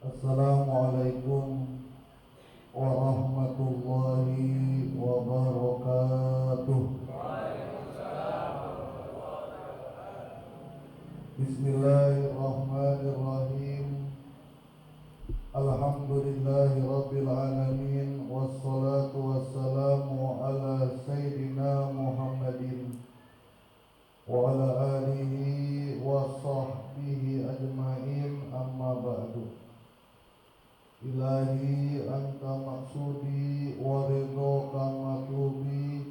Assalamualaikum warahmatullahi wabarakatuh. Bismillahirrahmanirrahim. Alhamdulillahi rabbil alamin. Wassalatu wassalamu ala sayyidina Muhammadin wa ala alihi wa sahbihi ajma'in, amma ba'du. Ilahi anta maksudi wa ridhoka matlubi,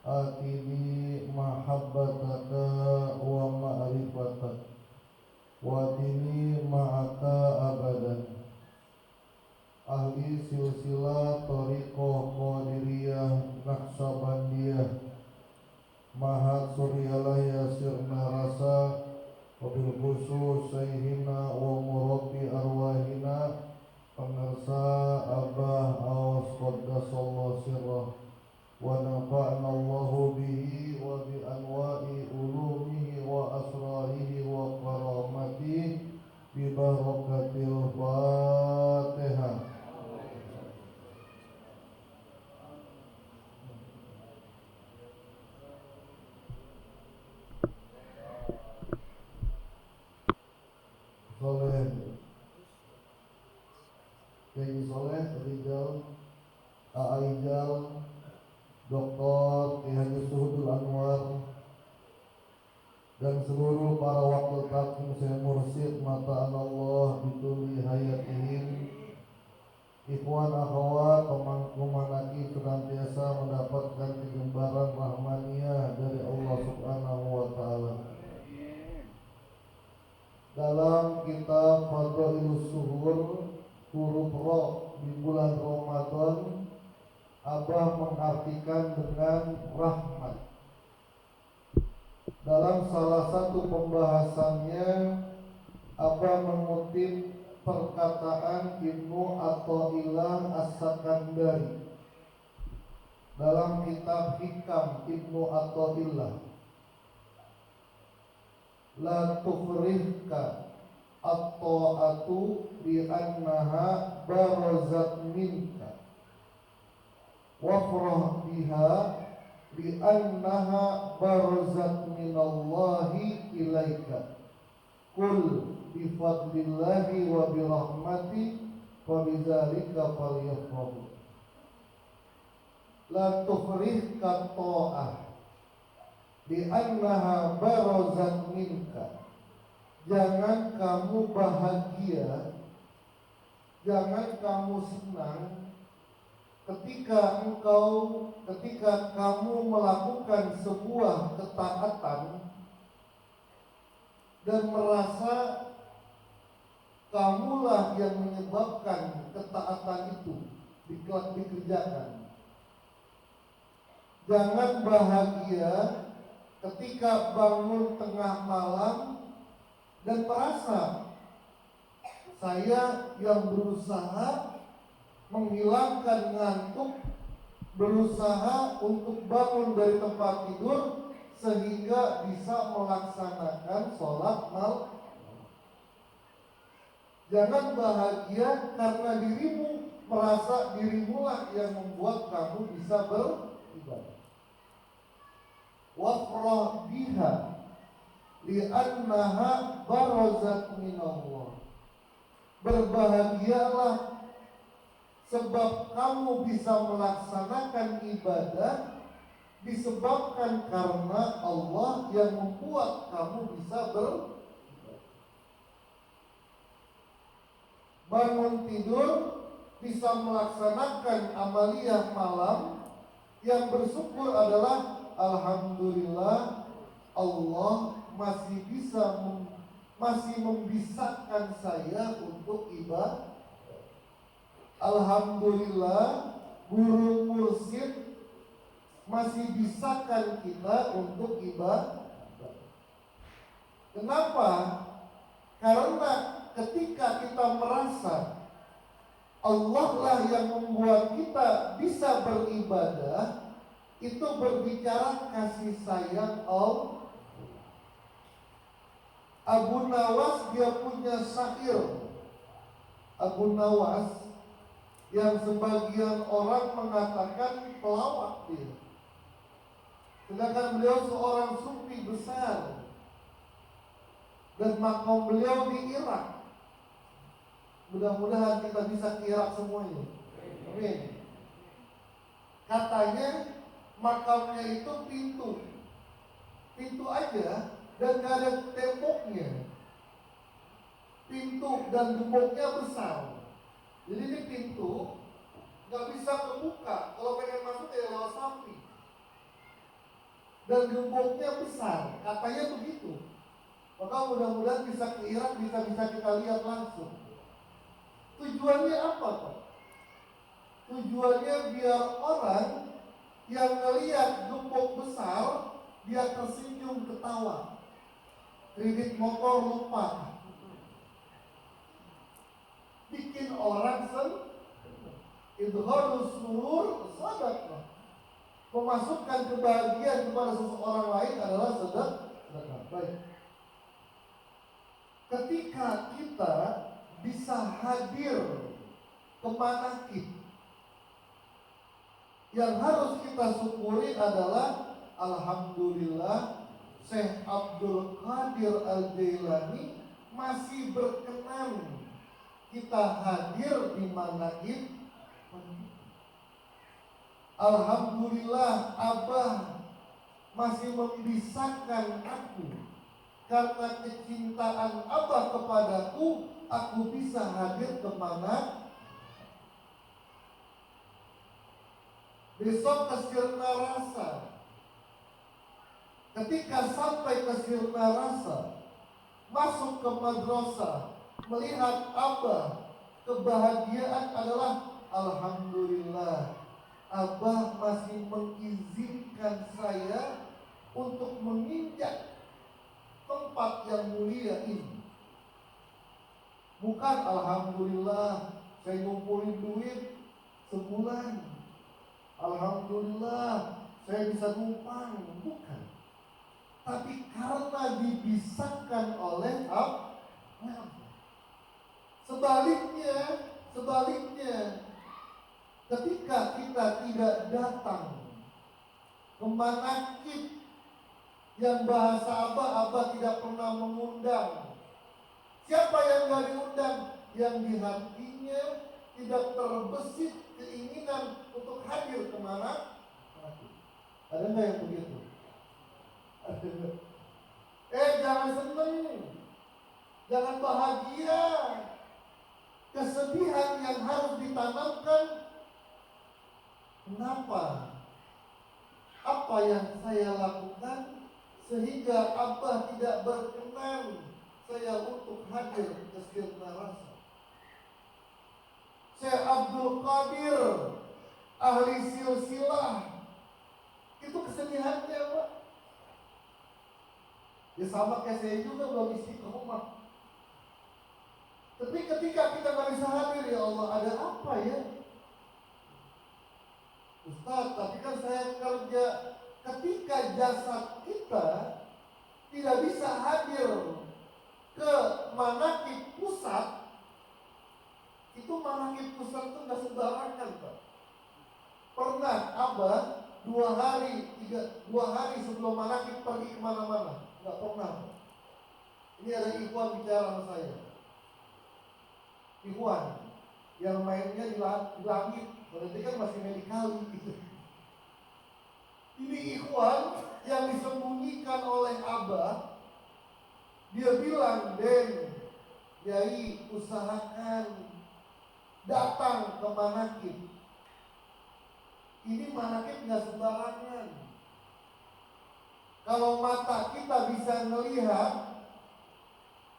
atini mahabbataka wa ma'rifatak, wa atini ma'aka abadan. Ahli silsilah Thariqah Qadiriyah Naqsabandiyah, Mahat Suryalaya Sirna Rasa, wabil khusus Sayyidina wa murabbi arwahina pengersa Abah Awas Qaddasallahu sirrah, wa nafa'na Allahu bihi wa bi anwa'i ulumihi wa asrarihi wa karamatihi bi barakatil Fatihah. Soleh Kiai Soleh Rijal A'aijal Dr. Ki Haji Suhudul Anwar dan seluruh para wakil takim saya mursyid mata Allah bituli hayatihim, ikhwan akhwat pemangku manaki senantiasa mendapatkan kegembaran rahmaniyah dari Allah Subhanahu wa taala. Dalam kitab Fadhailus Suhur huruf Ra di bulan Ramadan, Abah mengartikan dengan rahmat. Dalam salah satu pembahasannya, Abah mengutip perkataan Ibnu Athaillah As-Sakandari dalam kitab Hikam Ibnu Athaillah. La tufrihka at-ta'atu bi annaha barazat minka wafrah biha bi annaha barazat minallahi ilaika kul bi fadlillahi wa bi rahmati wa bidzalika falyafrahu. La tufrihka ta'ah bi annaha barazat minka, jangan kamu bahagia, jangan kamu senang ketika kamu melakukan sebuah ketaatan dan merasa kamulah yang menyebabkan ketaatan itu dikerjakan. Jangan bahagia ketika bangun tengah malam dan merasa saya yang berusaha menghilangkan ngantuk, berusaha untuk bangun dari tempat tidur sehingga bisa melaksanakan sholat malam. Jangan bahagia karena dirimu merasa dirimulah yang membuat kamu bisa beribadah. Wafrah biha li'annaha barazat minallah. Berbahagialah sebab kamu bisa melaksanakan ibadah disebabkan karena Allah yang membuat kamu bisa beribadah. Bangun tidur bisa melaksanakan amaliyah malam, yang bersyukur adalah alhamdulillah Allah masih membisakkan saya untuk ibadah. Alhamdulillah guru mursyid masih bisakan kita untuk ibadah. Kenapa? Karena ketika kita merasa Allah lah yang membuat kita bisa beribadah, itu berbicara kasih sayang Allah. Abu Nawas dia punya syair, Abu Nawas, yang sebagian orang mengatakan pelawak dia. Sedangkan beliau seorang sufi besar dan makam beliau di Irak. Mudah-mudahan kita bisa ke Irak semuanya. Amin. Katanya makamnya itu pintu aja dan gak ada temboknya. Pintu dan gemboknya besar. Jadi ini pintu gak bisa kebuka. Kalau pengen masuk ya lewat samping. Dan gemboknya besar, katanya begitu. Maka mudah-mudahan bisa ke Irak, bisa kita lihat langsung. Tujuannya apa, Pak? Tujuannya biar orang yang melihat gembok besar, dia tersenyum ketawa. Kredit motor lupa. Bikin orang idharus surur sadaqah. Memasukkan kebahagiaan kepada seseorang lain adalah sedekah. Baik. Ketika kita bisa hadir ke manaqib, yang harus kita syukuri adalah alhamdulillah Syekh Abdul Qadir Al-Jailani masih berkenan kita hadir di manaqib. Alhamdulillah Abah masih membisarkan aku. Karena kecintaan Abah kepadaku, aku bisa hadir kemana. Besok ke Sirna Rasa. Ketika sampai ke Sirna Rasa, masuk ke madrasah, melihat Abah, kebahagiaan adalah alhamdulillah Abah masih mengizinkan saya untuk menginjak tempat yang mulia ini. Bukan alhamdulillah saya ngumpulin duit sebulan, alhamdulillah saya bisa numpang. Bukan. Tapi karena dibisarkan oleh Allah. Sebaliknya ketika kita tidak datang ke manaqib yang bahasa Abah tidak pernah mengundang. Siapa yang gak diundang? Yang di hatinya tidak terbesit keinginan untuk hadir kemana? Ada nggak yang begitu? Jangan seneng, jangan bahagia. Kesedihan yang harus ditanamkan. Kenapa? Apa yang saya lakukan sehingga Abah tidak berkenan saya untuk hadir ke Sirna Rasa? Syekh Abdul Qadir, ahli silsilah, itu kesedihannya, Pak. Ya sama kayak saya juga belum istiqomah. Tapi ketika kita nggak bisa hadir, ya Allah, ada apa ya? Ustaz, tapi kan saya kerja. Ketika jasad kita tidak bisa hadir ke manaqib pusat, itu manaqib pusat itu nggak sembarangan, Pak. Pernah Abah 2 hari sebelum manaqib pergi kemana-mana? Nggak pernah. Ini ada ikhwan bicara sama saya. Ikhwan yang mainnya di langit, berarti kan masih medikal gitu. Ini ikhwan yang disembunyikan oleh Abah. Dia bilang, Den, Yai usahakan datang ke manaqib. Ini manaqib nggak sembarangan. Kalau mata kita bisa melihat,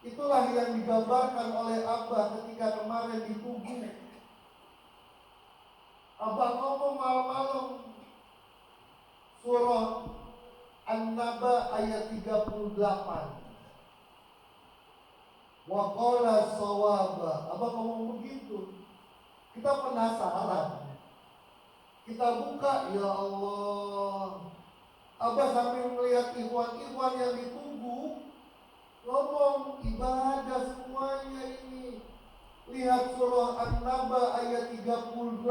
itulah yang digambarkan oleh Abah ketika kemarin di Tugu. Abah ngomong malam-malam, surah An-Naba ayat 38. Wa qala shawaba. Abah ngomong begitu. Kita penasaran. Kita buka, ya Allah. Abah sambil melihat ikhwan-ikhwan yang ditunggu, ngomong ibadah semuanya ini. Lihat surah An-Naba ayat 38.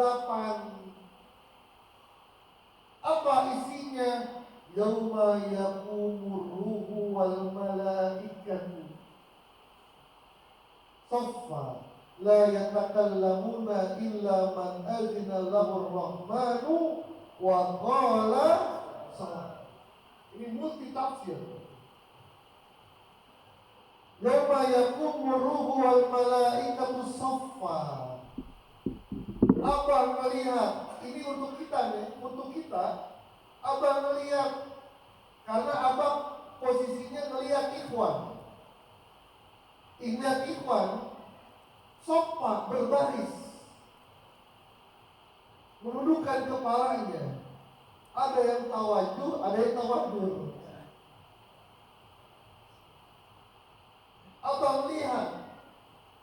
Apa isinya? Yauma yaqumur ruhu wal malaikatu saffa la yatakallamuna illa man azina lahu rahmanu wa qala shawaba. Ini multi tafsir. Yauma yaqumur ruhu wal malaikatu saffa. Abang melihat, ini untuk kita nih, untuk kita. Abang melihat, karena abang posisinya melihat ikhwan. Ingat ikhwan, saffa berbaris, menundukkan kepalanya. Ada yang tawajuh, ada yang tawadur. Abang lihat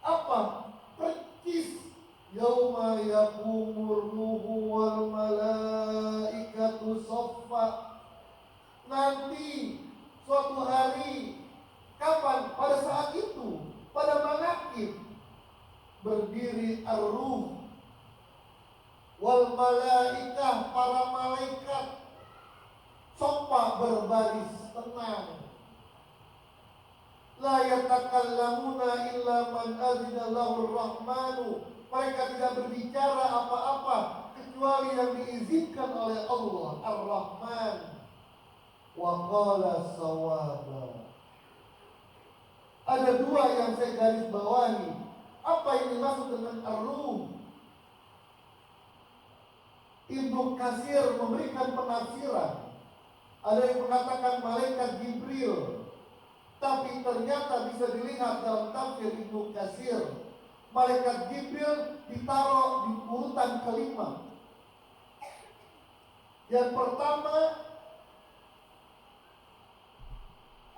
apa? Percis yauma yaqumur ruhu wal malaikatu saffa. Nanti suatu hari, kapan? Pada saat itu, pada manaqib berdiri ar-ruh wal malaikah, para malaikat saffa berbaris tenang. La yatakallamuna illa man azina lahu rahmanu. Mereka tidak berbicara apa-apa kecuali yang diizinkan oleh Allah Ar-Rahman. Wa qala shawaba. Ada dua yang saya garis bawahi. Apa yang dimaksud dengan ar-ruh? Ibnu Katsir memberikan penafsiran. Ada yang mengatakan malaikat Jibril, tapi ternyata bisa dilihat dalam tafsir Ibnu Katsir, malaikat Jibril ditaruh di urutan kelima. Yang pertama,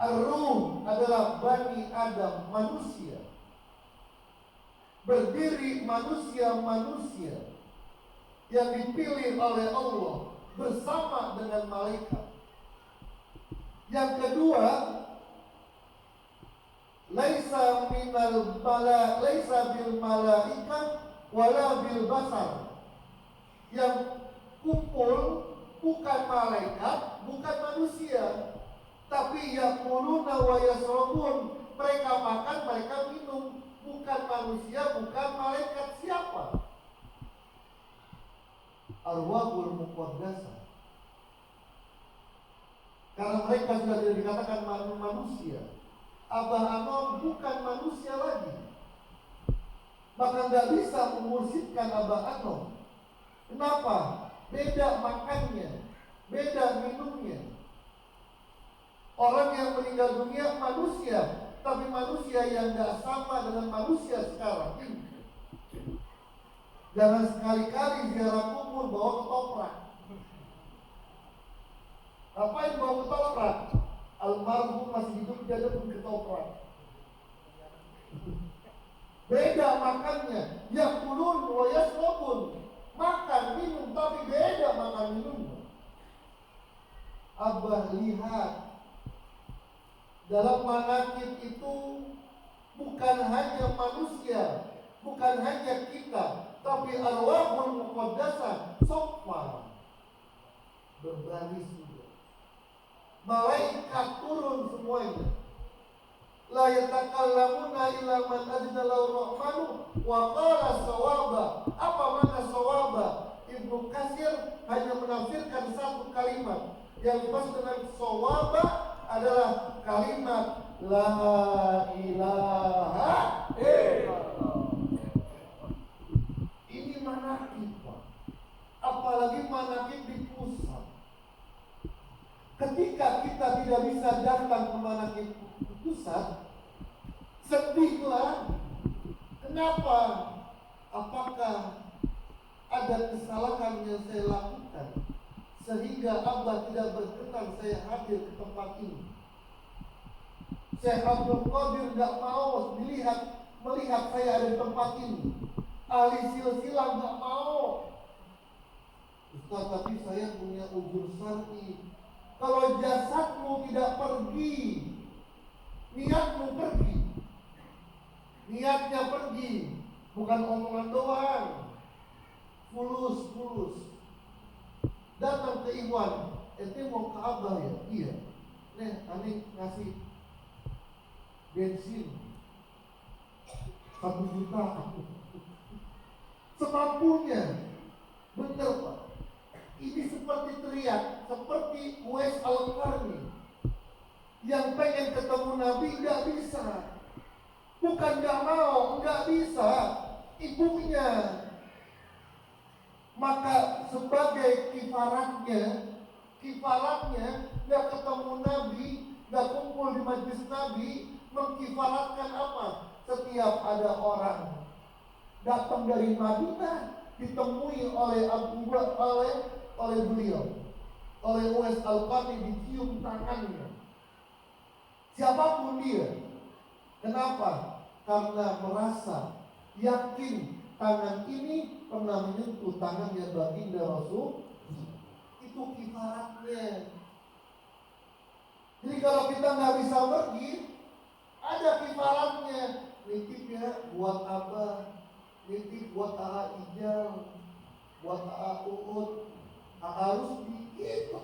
ar-ruh adalah Bani Adam, manusia. Berdiri manusia-manusia yang dipilih oleh Allah bersama dengan malaikat. Yang kedua, laisa bil malaikah wala bil basar. Yang kumpul bukan malaikat, bukan manusia, tapi yaquluna wa yasrabun. Mereka makan, mereka minum. Bukan manusia, bukan malaikat. Siapa? Arwahul muqaddasah. Karena mereka sudah tidak dikatakan manusia. Abah Anom bukan manusia lagi. Maka nggak bisa memursyidkan Abah Anom. Kenapa? Beda makannya, beda minumnya. Orang yang meninggal dunia manusia, tapi manusia yang nggak sama dengan manusia sekarang ini. Jangan sekali-kali ziarah kubur bawa ketoprak. Ngapain bawa ketoprak? Almarhum masih hidup, dia ada pun ketoprak. Beda makannya. Yaqulun wa yasrabun. Makan, minum, tapi beda makan minumnya. Abah lihat, dalam manaqib itu bukan hanya manusia, bukan hanya kita, tapi arwahul muqaddasah saffa berbaris juga. Malaikat turun semuanya. La yatakallamuna illa man azina lahu rahmanu wa qala shawaba. Apa makna shawaba? Ibnu Katsir hanya menafsirkan satu kalimat. Yang dimaksud dengan shawaba adalah kalimat la ilaha illallah. Ini manaqib, Pak. Apalagi manaqib di pusat. Ketika kita tidak bisa datang ke manaqib pusat, sedihlah. Kenapa? Apakah ada kesalahan yang saya lakukan sehingga Abah tidak berkenan saya hadir ke tempat ini? Syekh Abdul Qadir nggak mau melihat saya ada di tempat ini. Ahli silsilah nggak mau. Ustaz, tapi saya punya ujur syar'i. Kalau jasadmu tidak pergi, niatmu pergi. Niatnya pergi bukan omongan doang. Fulus. Datang ke Iwan, ente mau ke Abah ya? Iya. Nih, Ani ngasih bensin 1 juta. Semampunya. Bener Pak. Ini seperti teriak, seperti Uwais Al-Qarni yang pengen ketemu Nabi nggak bisa. Bukan nggak mau, nggak bisa. Ibunya. Maka sebagai kifaratnya nggak ketemu Nabi, nggak kumpul di majelis Nabi, mengkifaratkan apa? Setiap ada orang datang dari Madinah ditemui oleh oleh beliau, oleh Uwais Al-Qarni, dicium tangannya. Siapapun dia. Kenapa? Karena merasa yakin tangan ini pernah menyentuh tangannya baginda Rasul. Itu kifaratnya. Jadi kalau kita nggak bisa pergi, ada kifaratnya. Nitip ya buat Abah, nitip buat AA Ijal, buat AA Uut, AA Rusdi gitu.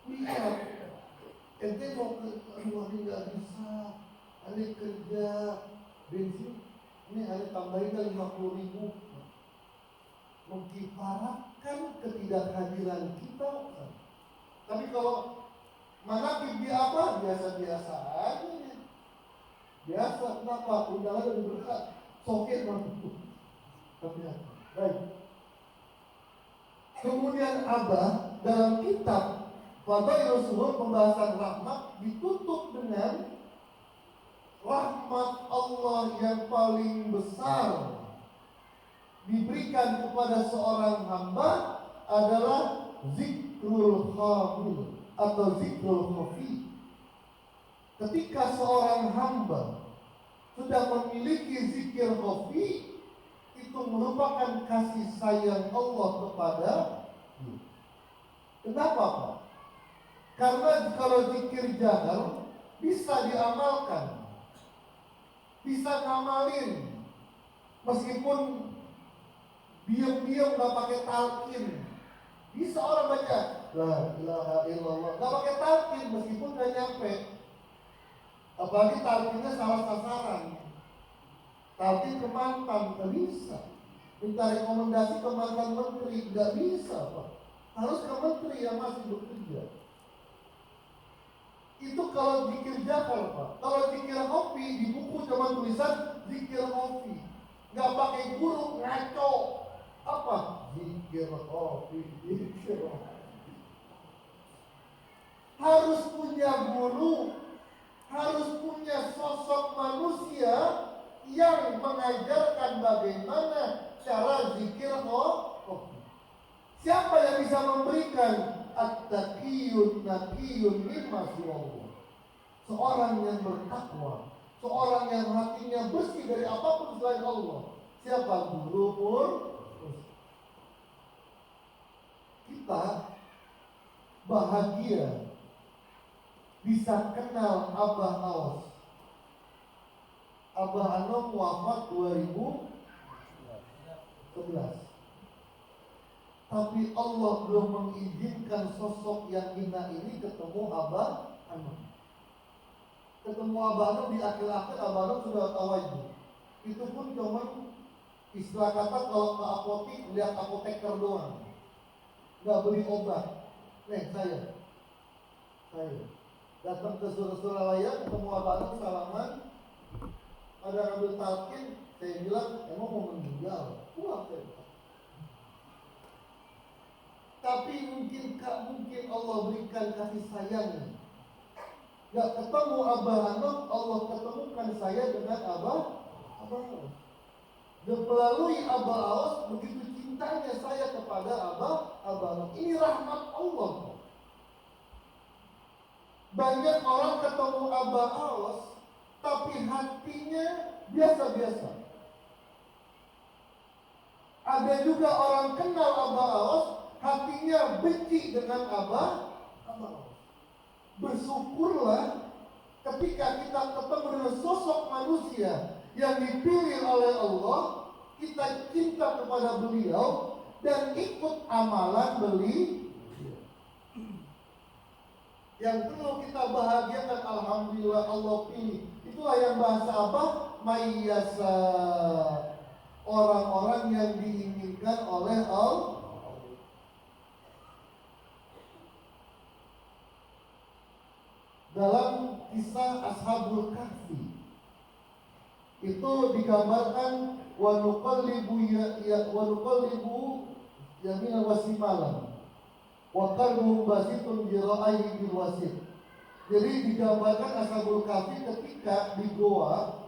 Lihat, ente mau ke luar nggak bisa, ane kerja bensin, ini ane tambahin 50.000, mengkifaratkan ketidakhadiran kita. Tapi kalau manakib di apa? Biasa-biasa aja. Biasa, kenapa? Undangan lebih berat. Soket mampu. Tapi baik. Kemudian Abah dalam kitab Fadailus Suhur pembahasan rahmat ditutup dengan rahmat Allah yang paling besar diberikan kepada seorang hamba adalah zikrul khamil atau zikrul khafi. Ketika seorang hamba sudah memiliki zikir khafi, itu merupakan kasih sayang Allah kepada dia. Kenapa Pak? Karena kalau zikir jahar bisa diamalkan, bisa ngamalin, meskipun diam-diam nggak pakai talqin. Bisa orang baca la ilaha illallah nggak pakai talqin meskipun nggak nyampe. Apalagi talqinnya salah sasaran. Talqin ke mantan nggak bisa. Minta rekomendasi ke mantan menteri nggak bisa Pak. Harus ke menteri yang masih bekerja. Itu kalau zikir jahar Pak. Kalau zikir kopi di buku cuma tulisan zikir kopi, nggak pakai guru, ngaco. Apa? Zikir kopi, zikir kopi. Harus punya guru, harus punya sosok manusia yang mengajarkan bagaimana cara zikir kopi. Siapa yang bisa memberikan? At-taqiyun naqiyun mimma siwallah. Seorang yang bertakwa, seorang yang hatinya bersih dari apapun selain Allah. Siapa? Guru. Kita bahagia bisa kenal Abah Aos. Abah Anom wafat 2011. Tapi Allah belum mengizinkan sosok yang hina ini ketemu Abah Anom. Ketemu Abah Anom di akhir-akhir Abah Anom sudah tawajud. Itu pun cuma istilah kata kalau ke apotek lihat apoteker doang, nggak beli obat. Saya datang ke Suralaya ketemu Abah Anom salaman, ada ngambil talqin, saya bilang emang mau meninggal, pulang saya. Tapi mungkin Allah berikan kasih sayang. Gak ketemu Abah Anom, Allah ketemukan saya dengan Abah Aos. Dan melalui Abah Aos begitu cintanya saya kepada Abah Anom. Ini rahmat Allah. Banyak orang ketemu Abah Aos, tapi hatinya biasa-biasa. Ada juga orang kenal Abah Aos, hatinya benci dengan Abah Aos. Bersyukurlah ketika kita ketemu dengan sosok manusia yang dipilih oleh Allah, kita cinta kepada beliau dan ikut amalan beliau. Yang perlu kita bahagiakan, alhamdulillah Allah pilih. Itulah yang bahasa apa? Mayyasa, orang-orang yang diinginkan oleh Allah. Dalam kisah Ashabul Kahfi itu digambarkan wa nuqallibu yamin wasimalan wa qalbuhum basitun jira'aihi bil wasit. Jadi digambarkan Ashabul Kahfi ketika di goa,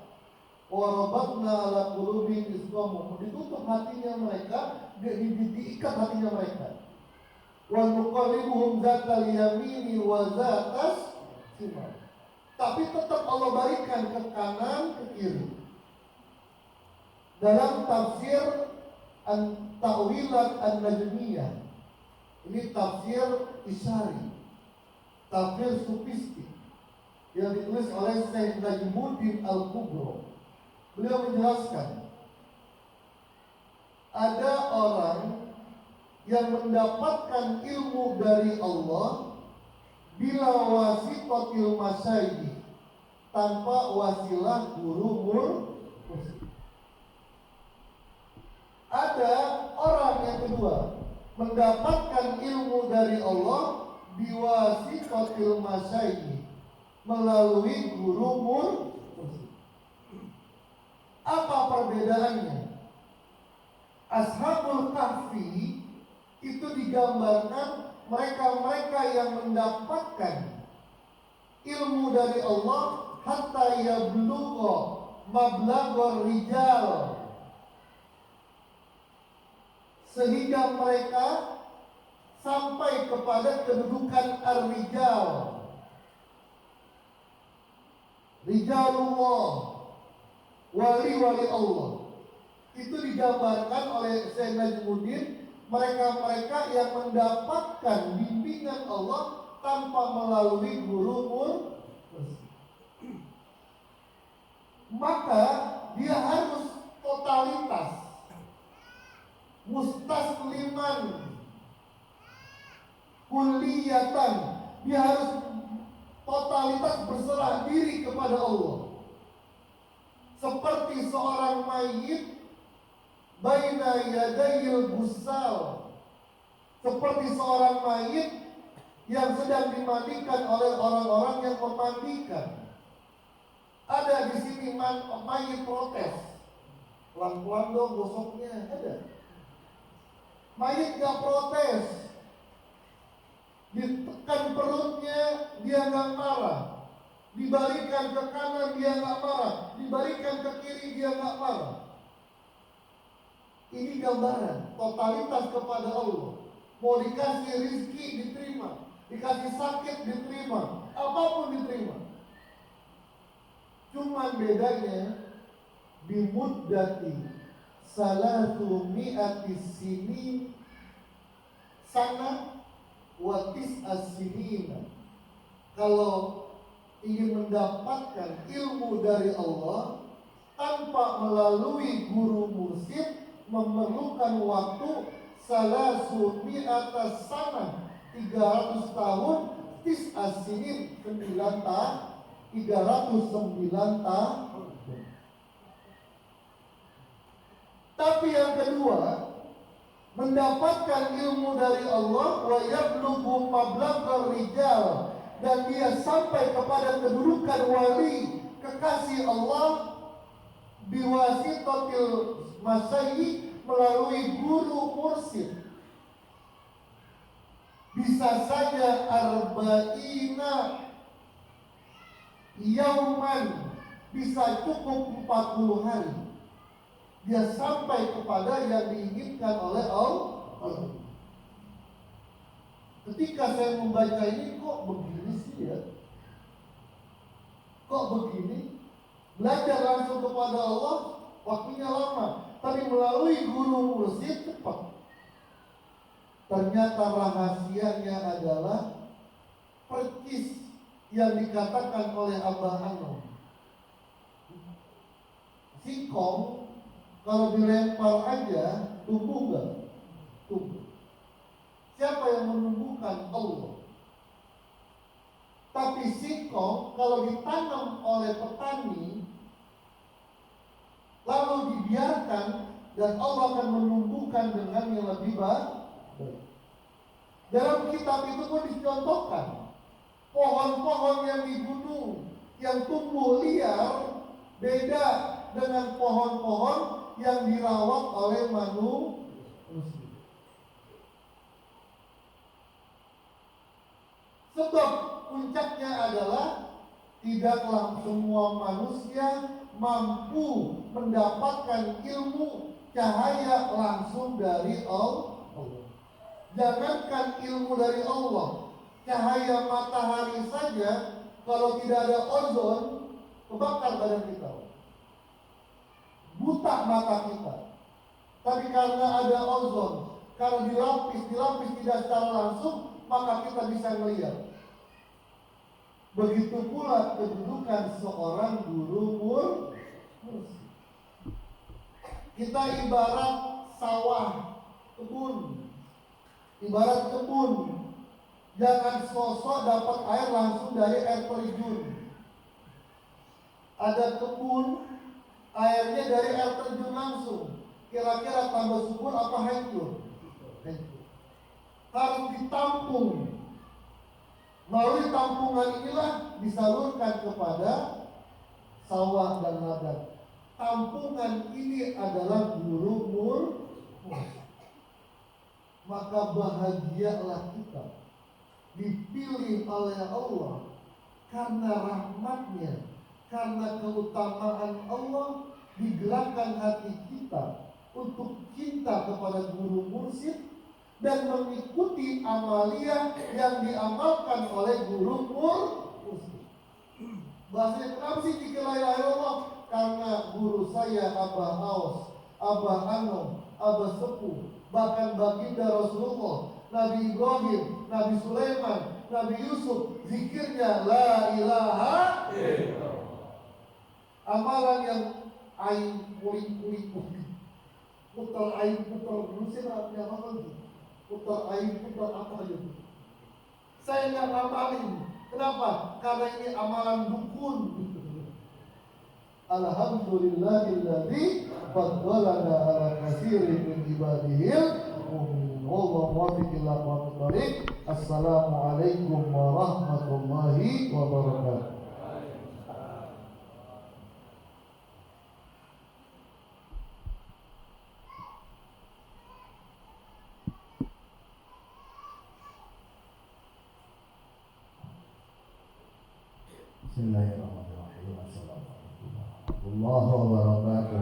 wa rabatna ala qulubihim isqamum, ditutup hatinya mereka, diikat hatinya mereka. Wa nuqallibuhum zatal yamini wa zatas, tapi tetap Allah berikan ke kanan, ke kiri. Dalam tafsir Ta'wilat An-Najmiyah, ini tafsir Isyari, tafsir sufistik yang ditulis oleh Syekh Najmuddin Al-Kubro. Beliau menjelaskan, ada orang yang mendapatkan ilmu dari Allah bila wasitotil masyayikh, tanpa wasilah guru. Ada orang yang kedua mendapatkan ilmu dari Allah biwasitotil masyayikh, melalui guru. Apa perbedaannya? Ashabul Kahfi itu digambarkan mereka-mereka yang mendapatkan ilmu dari Allah hatta yablugha mablaghar rijal, sehingga mereka sampai kepada kedudukan ar-rijal, rijalullah, wali-wali Allah. Itu digambarkan oleh Syekh Najmuddin, mereka-mereka yang mendapatkan bimbingan Allah tanpa melalui guru. Maka dia harus totalitas, mustasliman, kulliyatan. Dia harus totalitas berserah diri kepada Allah, seperti seorang mayit baina yadayil busal, seperti seorang mayit yang sedang dimandikan oleh orang-orang yang memandikan. Ada di sini mayit protes, pelan-pelan dong gosoknya. Ada mayit gak protes, ditekan perutnya dia gak marah, dibalikan ke kanan dia gak marah, dibalikan ke kiri dia gak marah. Ini gambaran totalitas kepada Allah. Mau dikasih rizki diterima, dikasih sakit diterima, apapun diterima. Cuman bedanya bimuddati salatu mi'ati sinin sana wa tis'as sinin. Kalau ingin mendapatkan ilmu dari Allah tanpa melalui guru mursyid, memerlukan waktu salasu mi'ata sana, 300 tahun, tis'as sinin, 9 tahun, 309 tahun. Tapi yang kedua, mendapatkan ilmu dari Allah, wa yablughu mablaghar rijal, dan dia sampai kepada kedudukan wali, kekasih Allah, biwasitatil masyayikh, melalui guru mursyid. Bisa saja arba'ina yauman, bisa cukup 40 hari dia sampai kepada yang diinginkan oleh Allah. Ketika saya membaca ini, kok begini sih ya? Kok begini? Belajar langsung kepada Allah waktunya lama, tapi melalui guru mursyid cepat. Ternyata rahasianya adalah percis yang dikatakan oleh Abah Anom. Singkong kalau dilempar aja tumbuh nggak? Tumbuh. Siapa yang menumbuhkan? Allah. Tapi singkong kalau ditanam oleh petani lalu dibiarkan, dan Allah akan menumbuhkan dengan yang lebih baik. Dalam kitab itu pun dicontohkan pohon-pohon yang di gunung yang tumbuh liar beda dengan pohon-pohon yang dirawat oleh manusia. Sebab puncaknya adalah tidaklah semua manusia mampu mendapatkan ilmu cahaya langsung dari Allah. Jangankan ilmu dari Allah, cahaya matahari saja kalau tidak ada ozon kebakar badan kita, buta mata kita. Tapi karena ada ozon, kalau dilapis tidak secara langsung, maka kita bisa melihat. Begitu pula kedudukan seorang guru mursyid. Kita ibarat sawah, kebun. Ibarat kebun, jangan sosok dapat air langsung dari air terjun. Ada kebun, airnya dari air terjun langsung. Kira-kira tambah subur apa hancur? Harus ditampung. Melalui tampungan inilah disalurkan kepada sawah dan ladang. Tampungan ini adalah guru mursyid. Maka bahagialah kita dipilih oleh Allah karena rahmatnya, karena keutamaan Allah, digerakkan hati kita untuk cinta kepada guru mursyid dan mengikuti amalia yang diamalkan oleh guru mursyid. Bahasanya kenapa sih dikir la ilaha illallah? Karena guru saya Abah Aus, Abah Anom, Abah Sepuh, bahkan baginda Rasulullah, Nabi Ibrahim, Nabi Sulaiman, Nabi Yusuf, zikirnya la ilaha illallah. Amalan yang ain kulit putar ain putar Rusia apa lagi? Putar ain putar apa aja? Saya nggak ngamalin. Kenapa? Karena ini amalan dukun. Alhamdulillahilladzi faddalana ala katsirin min ibadihil mu'minin. Wallahu muwaffiq ila aqwamit thoriq. Assalamualaikum warahmatullahi wabarakatuh. Bismillahirrahmanirrahim. Assalamualaikum warahmatullahi wabarakatuh.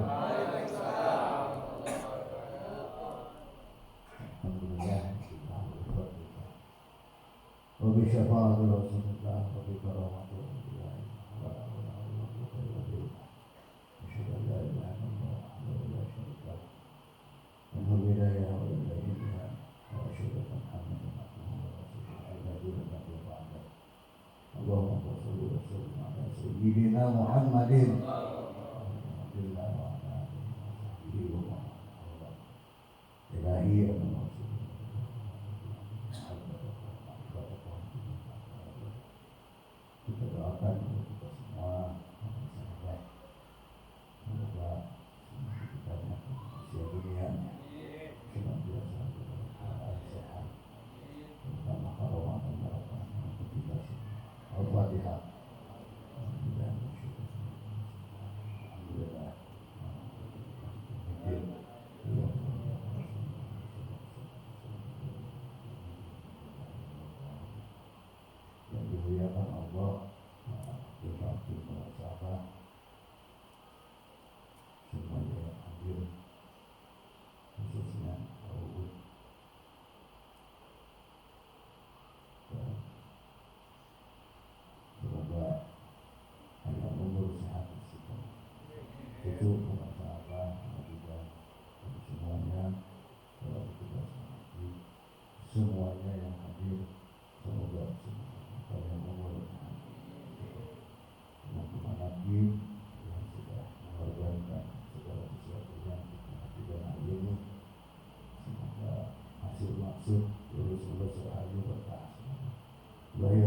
Alhamdulillah. Wa bi syafa'ati Rasulillah wa bi karamati Rasulillah. Asyhadu an la ilaha illallah wa la syarika lahu. Wa bidayah wa ilaha wa asyhadu anna Muhammadan abduhu wa rasuluhu. Allahumma shalli wa sallim ala sayyidina Muhammadin ilahi kita doakan untuk kita semua semoga kita usia dunia senantiasa sehat, terutama karomah dan barakah untuk kita semua. Al-Fatihah. Alhamdulillah. Yang dimuliakan Allah, berarti para sahabat semuanya yang hadir, khususnya Abu dan semoga hanya umur sehat istiqomah. Itu para sahabat juga semuanya dalam tugas mengaji, semuanya yang hadir semoga hanya umur sehat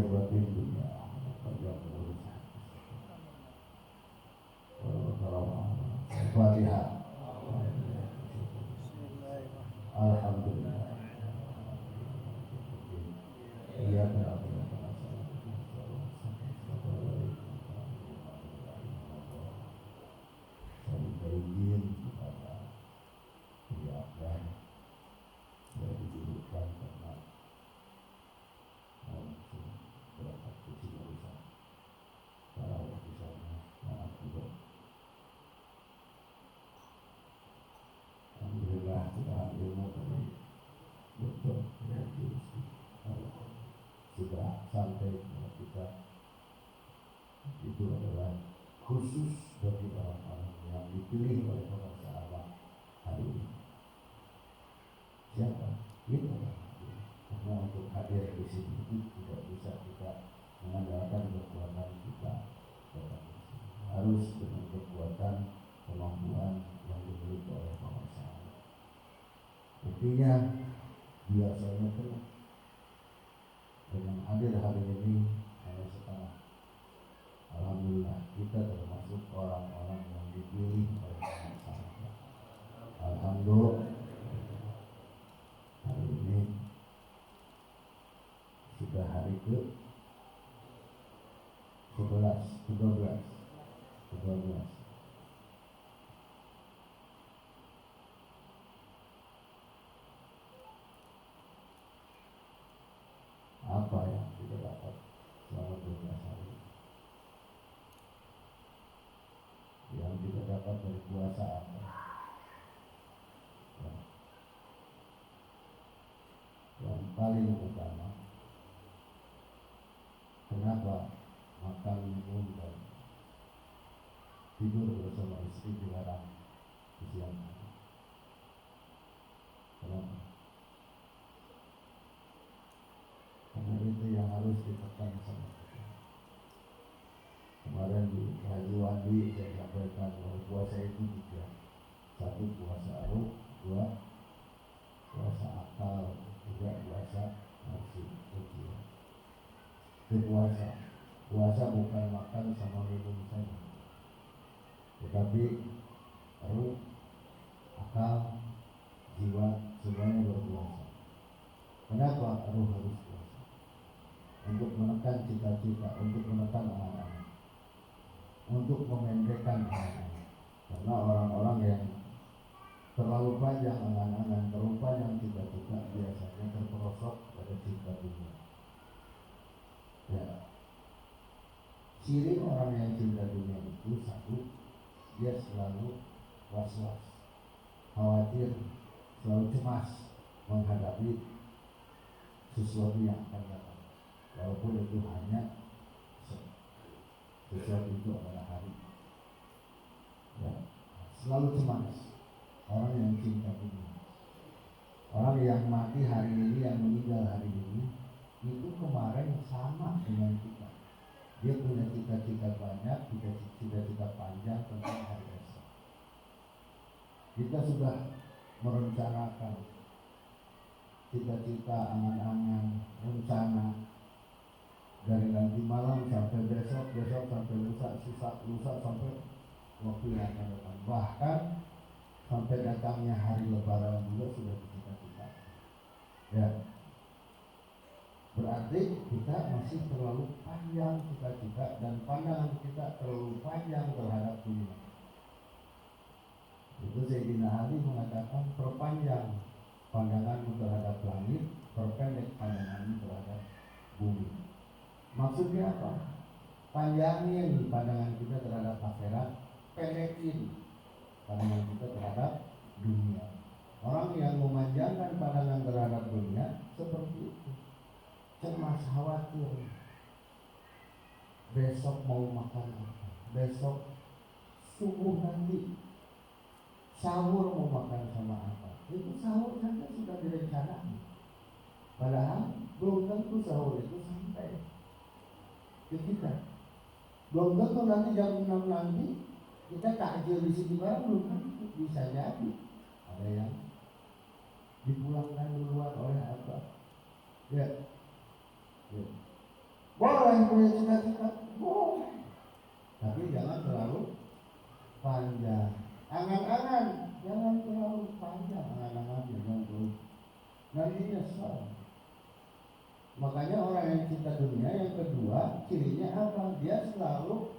batin dunia panjang urusan. Al-Fatihah. Alhamdulillah. Iya benar. Izin kepada pihak dan dari jurusan karena langsung berangkat ke jurusan para ofisialnya maaf juga. Alhamdulillah sudah ilmu tadi betul ya sudah sampai kepada kita. Itu adalah khusus bagi orang-orang yang dipilih oleh para sahabat hari ini. Siapa? Kita. Karena untuk hadir di sini itu tidak bisa kita mengandalkan kekuatan kita, harus dengan kekuatan kemampuan yang dimiliki oleh para sahabat. Buktinya biasanya itu dengan hadir hari ini hanya setengah. Alhamdulillah kita termasuk orang-orang yang dipilih oleh para sahabat. Alhamdulillah hari ini sudah hari ke 13. Apa yang kita dapat selama 12 hari? Yang kita dapat dari puasa apa? Yang paling utama, kenapa makan, minum, dan tidur bersama istri dilarang di siang hari? Kenapa? Karena itu yang harus ditekan sama kita. Kemarin di Haji Wandi saya sampaikan bahwa puasa itu 3. 1 puasa ruh, 2 puasa akal, 3 puasa nafsu. Itu puasa bukan makan sama minum saja, tetapi ruh, akal, jiwa semuanya berpuasa. Kenapa ruh harus puasa? Untuk menekan cita-cita, untuk menekan anak-anak, untuk memendekkan anak-anak. Karena orang-orang yang terlalu panjang angan-angan, terlalu panjang cita-cita biasanya terperosok pada cinta dunia. Ya, ciri orang yang cinta dunia itu satu, dia selalu was-was, khawatir, selalu cemas menghadapi sesuatu yang akan datang. Walaupun itu hanya sesuatu itu adalah hari. Ya, selalu cemas. Orang yang cinta dunia, orang yang mati hari ini, yang meninggal hari ini, itu kemarin sama dengan kita. Dia punya cita-cita banyak, cita-cita panjang tentang hari esok. Kita sudah merencanakan cita-cita, angan-angan, rencana dari nanti malam sampai besok sampai lusa sampai waktu yang akan datang. Bahkan sampai datangnya hari lebaran juga sudah dicita-cita. Ya, berarti kita masih terlalu panjang cita-cita dan pandangan kita terlalu panjang terhadap dunia. Itu Sayyidina Ali mengatakan, perpanjang pandanganmu terhadap langit, perpendek pandanganmu terhadap bumi. Maksudnya apa? Panjangin pandangan kita terhadap akhirat, pendekin pandangan kita terhadap dunia. Orang yang memanjangkan pandangan terhadap dunia seperti itu, cemas, khawatir, besok mau makan apa, besok subuh nanti sahur mau makan sama apa. Itu sahur saja sudah direncanakan, padahal belum tentu sahur itu sampai ke kita. Belum tentu nanti jam 6 nanti kita takjil di sini bareng, belum tentu. Bisa jadi ada yang dipulangkan duluan oleh apa? Ya. Boleh punya cita-cita, boleh. Tapi jangan terlalu panjang. Angan-angan, jangan terlalu panjang. Angan-angan jangan terlalu. Nanti nyesal. Makanya orang yang cinta dunia yang kedua cirinya apa? Dia selalu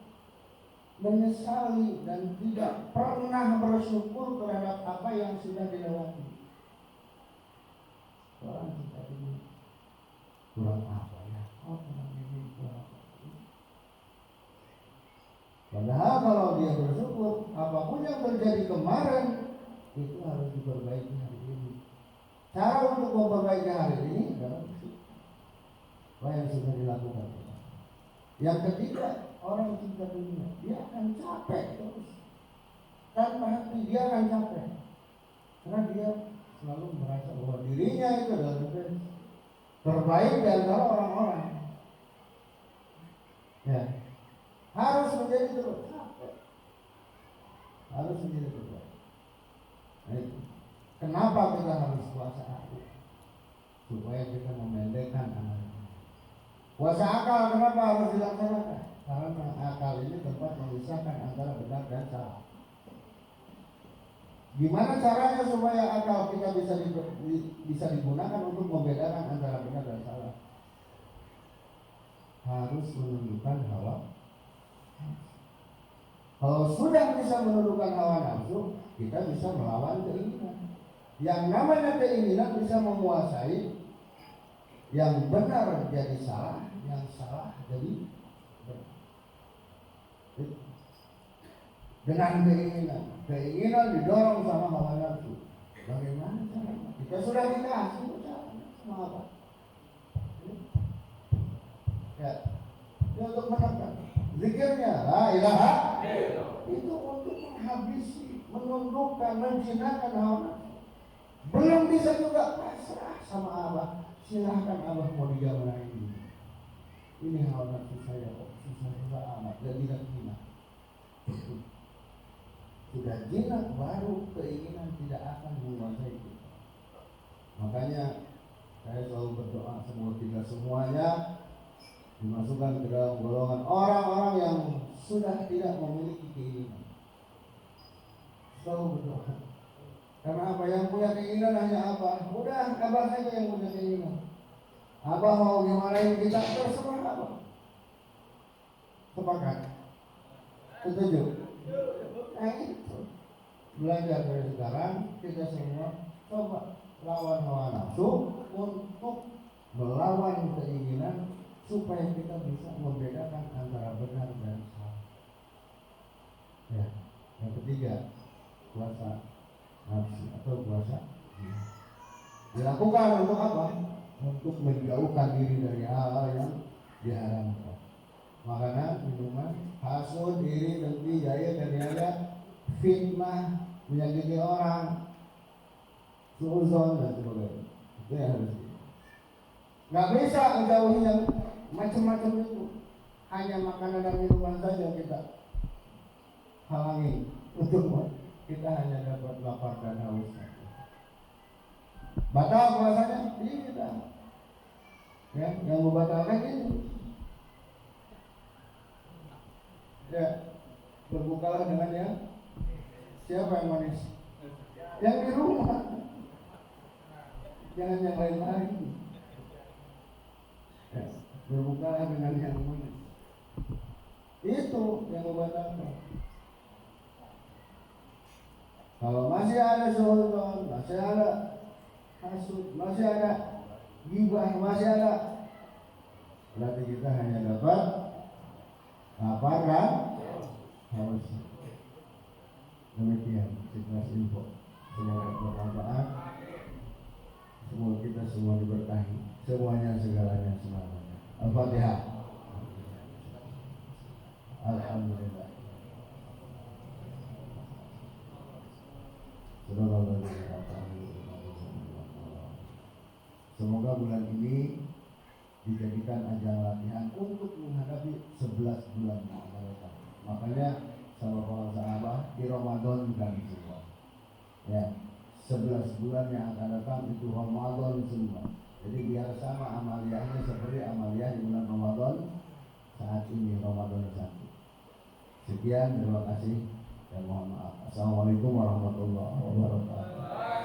menyesali dan tidak pernah bersyukur terhadap apa yang sudah dilewati. Orang cinta dunia kurang apa ya? Oh, kurang ini, kurang apa ini. Padahal kalau dia bersyukur, apapun yang terjadi kemarin itu harus diperbaiki hari ini. Cara untuk memperbaiki hari ini adalah apa yang sudah dilakukan. Yang ketiga, orang cinta dunia, dia akan capek terus. Tanpa hati dia akan capek. Karena dia selalu merasa bahwa dirinya itu adalah terbaik di antara orang-orang. Ya, harus menjadi terus capek. Harus menjadi terbaik. Nah, kenapa kita harus puasa aku? Supaya kita memendekkan anak. Puasa akal kenapa harus dilaksanakan? Karena akal ini tempat memisahkan antara benar dan salah. Gimana caranya supaya akal kita bisa digunakan untuk membedakan antara benar dan salah? Harus menundukkan hawa. Kalau sudah bisa menundukkan hawa nafsu, kita bisa melawan keinginan. Yang namanya keinginan bisa menguasai. Yang benar jadi salah, yang salah jadi benar. Dengan keinginan didorong sama hawa nafsu. Bagaimana caranya? Kita sudah dikasih sama apa? Ya, itu untuk menekan. Zikirnya, la ilaha itu untuk menghabisi, menundukkan, menjinakkan hawa nafsu. Belum bisa juga pasrah sama Allah. Silahkan Allah mau digambarin ini hawa nafsu saya kok susah-susah amat, jadi hina. Sudah jinak baru keinginan tidak akan menguasai kita. Makanya saya selalu berdoa semoga kita semuanya dimasukkan ke dalam golongan orang-orang yang sudah tidak memiliki keinginan. Selalu berdoa. Karena apa? Yang punya keinginan hanya apa? Udah, abah saja yang punya keinginan. Abah mau gimanain kita terserah abah. Sepakat? Setuju? Nah itu. Belajar dari sekarang kita semua coba lawan hawa nafsu untuk melawan keinginan supaya kita bisa membedakan antara benar dan salah. Ya, yang ketiga puasa nafsu atau puasa dilakukan untuk apa? Untuk menjauhkan diri dari hal-hal yang diharamkan. Makanan, minuman, hasud, iri, dengki, gaya, dan fitnah, menyakiti orang, suuzon dan sebagainya. Itu yang harus. Nggak bisa menjauhi yang macam-macam itu. Hanya makanan dan minuman saja kita halangi untuk kita hanya dapat lapar dan haus. Batal puasanya? Tidak. Ya, yang membatalkan itu. Ya, berbukalah dengan yang siapa yang manis? Yang di rumah. Jangan yang lain-lain. Ya, berbukalah dengan yang manis. Itu yang membatalkan. Kalau masih ada suudzon, masih ada hasud, masih ada ghibah, masih ada, berarti kita hanya dapat lapar dan haus. Demikian Citra Info. Semoga bermanfaat. Semoga kita semua diberkahi. Semuanya segalanya selamanya. Al-Fatihah. Alhamdulillah. Semoga bulan ini dijadikan ajang latihan untuk menghadapi 11 bulan yang akan datang. Makanya sama para sahabat di Ramadan dan semua. Ya, 11 bulan yang akan datang itu Ramadan semua. Jadi biar sama amaliyahnya seperti amaliyah di bulan Ramadan saat ini, Ramadan 1. Sekian, terima kasih dan mohon maaf. Assalamualaikum warahmatullahi wabarakatuh.